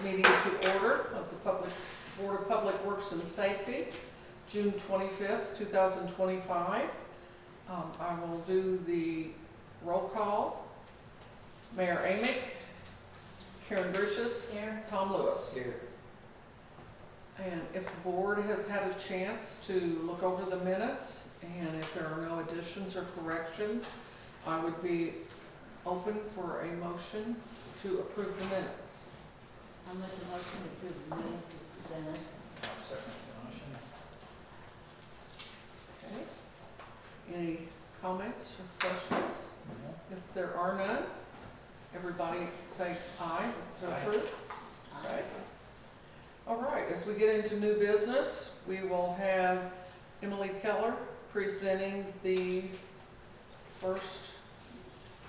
this meeting to order of the Board of Public Works and Safety, June 25th, 2025. I will do the roll call. Mayor Amick, Karen Gricius, Here. Tom Lewis. Here. And if the board has had a chance to look over the minutes, and if there are no additions or corrections, I would be open for a motion to approve the minutes. I'll make a motion to approve the minutes as presented. I'll second the motion. Okay. Any comments or questions? If there are none, everybody say aye to Aye. approve. Okay. All right, as we get into new business, we will have Emily Keller presenting the first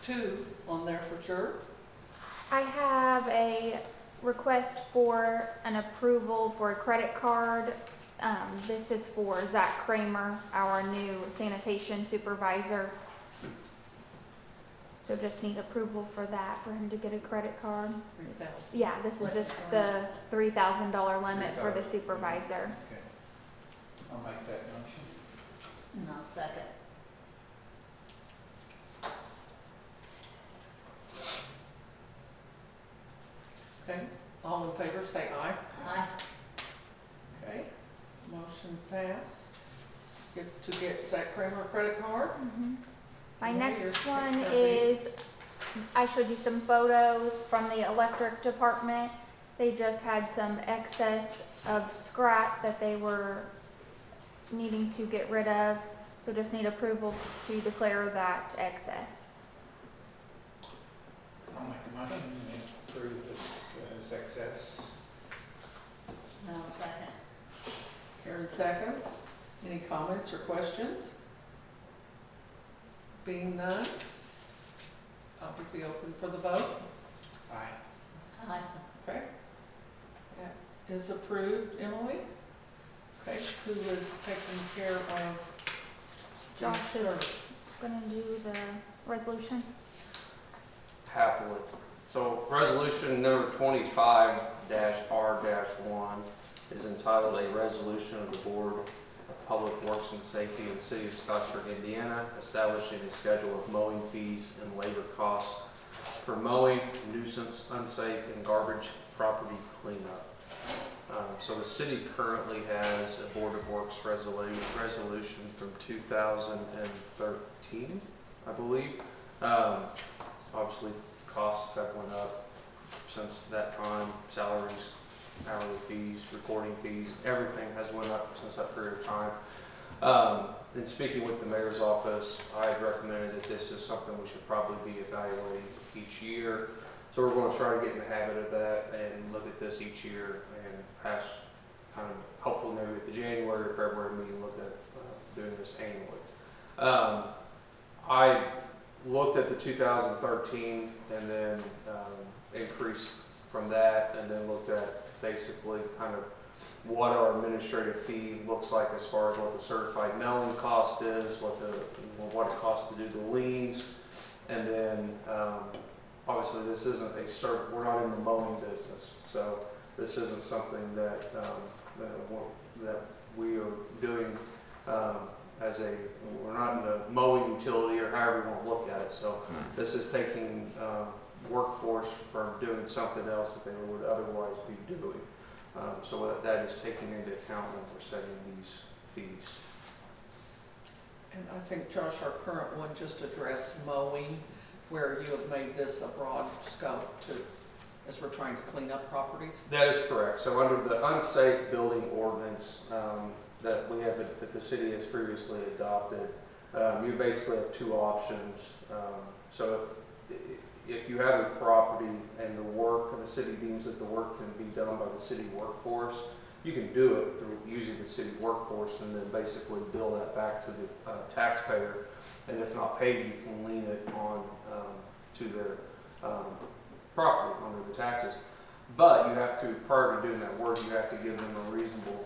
two on there for sure. I have a request for an approval for a credit card. This is for Zach Kramer, our new sanitation supervisor. So just need approval for that, for him to get a credit card. 3,000. Yeah, this is just the $3,000 limit for the supervisor. Okay. I'll make that motion. And I'll second. Okay, all in favor say aye. Aye. Okay, motion passed. Get Zach Kramer a credit card. My Yeah, next you're- one yeah, is, I showed you some photos from the electric department. They just had some excess of scrap that they were needing to get rid of. So just need approval to declare that excess. I'll make a motion to approve this excess. And I'll second. Karen seconds. Any comments or questions? Being none, I would be open for the vote. Aye. Aye. Okay. That is approved. Emily? Okay, who is taking care of? Josh Sure. is gonna do the resolution. Happily. So resolution number 25-R-1 is entitled a resolution of the Board of Public Works and Safety in the City of Scottsburg, Indiana, establishing a schedule of mowing fees and labor costs for mowing, nuisance, unsafe, and garbage property cleanup. So the city currently has a Board of Works resolution from 2013, I believe. Obviously, costs have went up since that time. Salaries, hourly fees, recording fees, everything has went up since that period of time. In speaking with the mayor's office, I had recommended that this is something we should probably be evaluating each year. So we're going to try to get in the habit of that and look at this each year and pass kind of, hopefully maybe at the January or February meeting, look at doing this annually. I looked at the 2013 and then increased from that, and then looked at basically kind of what our administrative fee looks like as far as what the certified mailing cost is, what it costs to do the liens, and then obviously this isn't we're not in the mowing business, so this isn't something that that we are doing we're not in the mowing utility or however you want to look at it. So this is taking workforce from doing something else that they would otherwise be doing. So that is taking into account when we're setting these fees. And I think, Josh, our current one just addressed mowing, where you have made this a broad scope as we're trying to clean up properties. That is correct. So under the unsafe building ordinance that we have, that the city has previously adopted, you basically have two options. So if you have a property and the city deems that the work can be done by the city workforce, you can do it through using the city workforce and then basically bill that back to the taxpayer. And if not paid, you can lien it on to their property under the taxes. But you have to, prior to doing that work, you have to give them a reasonable,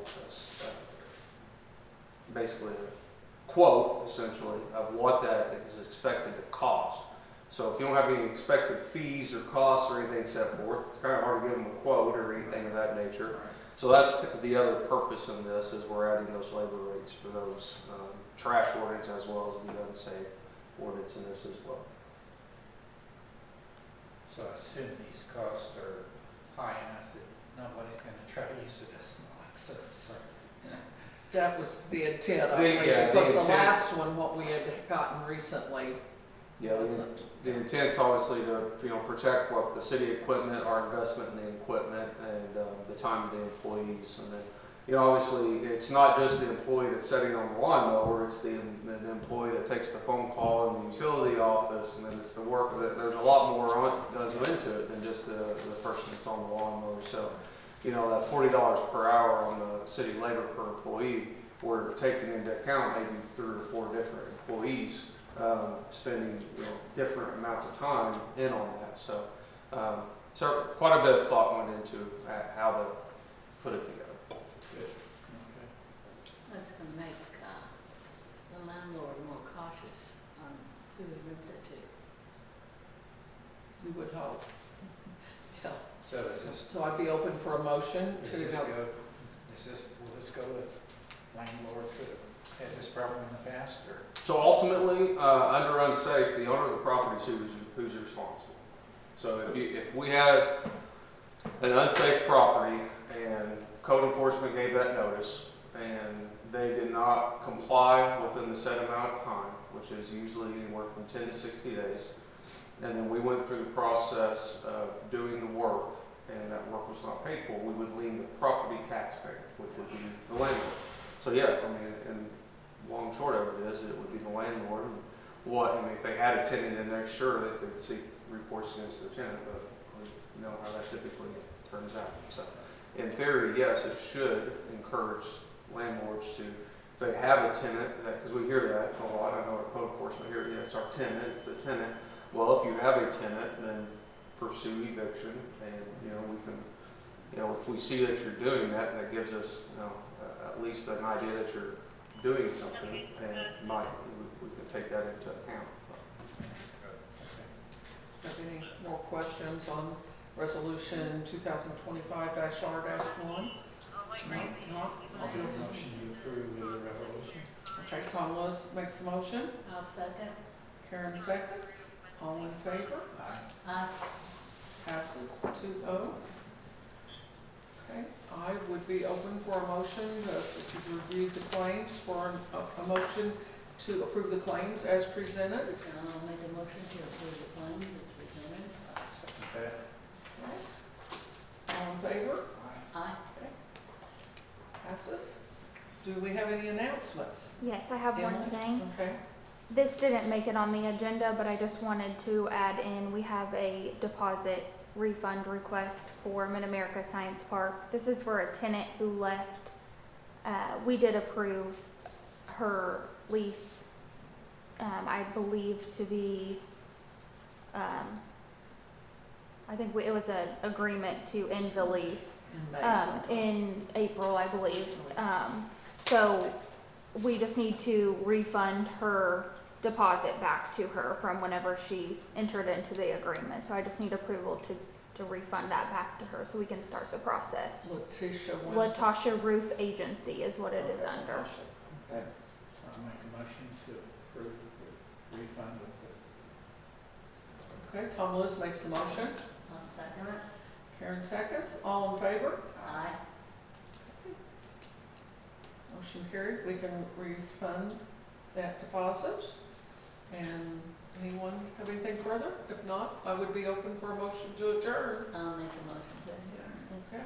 basically a quote, essentially, of what that is expected to cost. So if you don't have any expected fees or costs or anything set forth, it's kind of hard to give them a quote or anything of that nature. So that's the other purpose in this, is we're adding those labor rates for those trash ordinance as well as the unsafe ordinance in this as well. So I assume these costs are high enough that nobody's gonna try to use it as an like service. That was the intent, I The- believe, yeah, the because the intent- last one, what we had gotten recently, Yeah, wasn't. the intent's obviously to, protect what the city equipment, our investment in the equipment, and the time of the employees. And then, obviously, it's not just the employee that's sitting on the lawnmower, it's the employee that takes the phone call in the utility office, and then it's the work that, there's a lot more goes into it than just the person that's on the lawnmower. So, that $40 per hour on the city labor per employee, we're taking into account maybe 3 or 4 different employees spending different amounts of time in on that. So, quite a bit of thought went into how to put it together. Good. Okay. That's gonna make, the landlord more cautious on who he rents it to. You would hope. So, So is so I'd be open for a motion this, to, will this go to landlords that have had this problem in the past, or? So ultimately, under unsafe, the owner of the property is who's responsible. So if we had an unsafe property and code enforcement gave that notice and they did not comply within the set amount of time, which is usually anywhere from 10 to 60 days, and then we went through the process of doing the work and that work was not paid for, we would lien the property taxpayer, which would be the landlord. So yeah, and long and short of it is, it would be the landlord. And if they had a tenant in there, sure, they could seek recourse against their tenant, but we know how that typically turns out. So in theory, yes, it should encourage landlords to, if they have a tenant, because we hear that a lot, I know our code enforcement here, yeah, it's our tenant, it's the tenant. Well, if you have a tenant, then pursue eviction, and we can, if we see that you're doing that, that gives us, at least an idea that you're doing something, and we can take that into account. have any more questions on resolution 2025-R-1? No, not? I'll do a motion to approve the resolution. Okay, Tom Lewis makes a motion, I'll second. Karen seconds, all in favor? Aye. Passes 2-0. Okay, I would be open for a motion to review the claims, for a motion to approve the claims as presented. I'll make a motion to approve the claims as presented. Second that. All in favor? Aye. Aye. Passes. Do we have any announcements? Yes, I have one Emily? thing. Okay. This didn't make it on the agenda, but I just wanted to add in, we have a deposit refund request for Mid-America Science Park. This is for a tenant who left. We did approve her lease, I believe to be, I think it was an agreement to end the lease. In May sometime. In April, I believe. So we just need to refund her deposit back to her from whenever she entered into the agreement. So I just need approval to refund that back to her so we can start the process. Letitia Winston. Latasha Roof Agency is what it is under. Okay. So I'll make a motion to approve the refund of the. Okay, Tom Lewis makes the motion, I'll second it. Karen seconds, all in favor? Aye. Motion carried, we can refund that deposit. And anyone have anything further? If not, I would be open for a motion to adjourn. I'll make a motion to adjourn. Okay,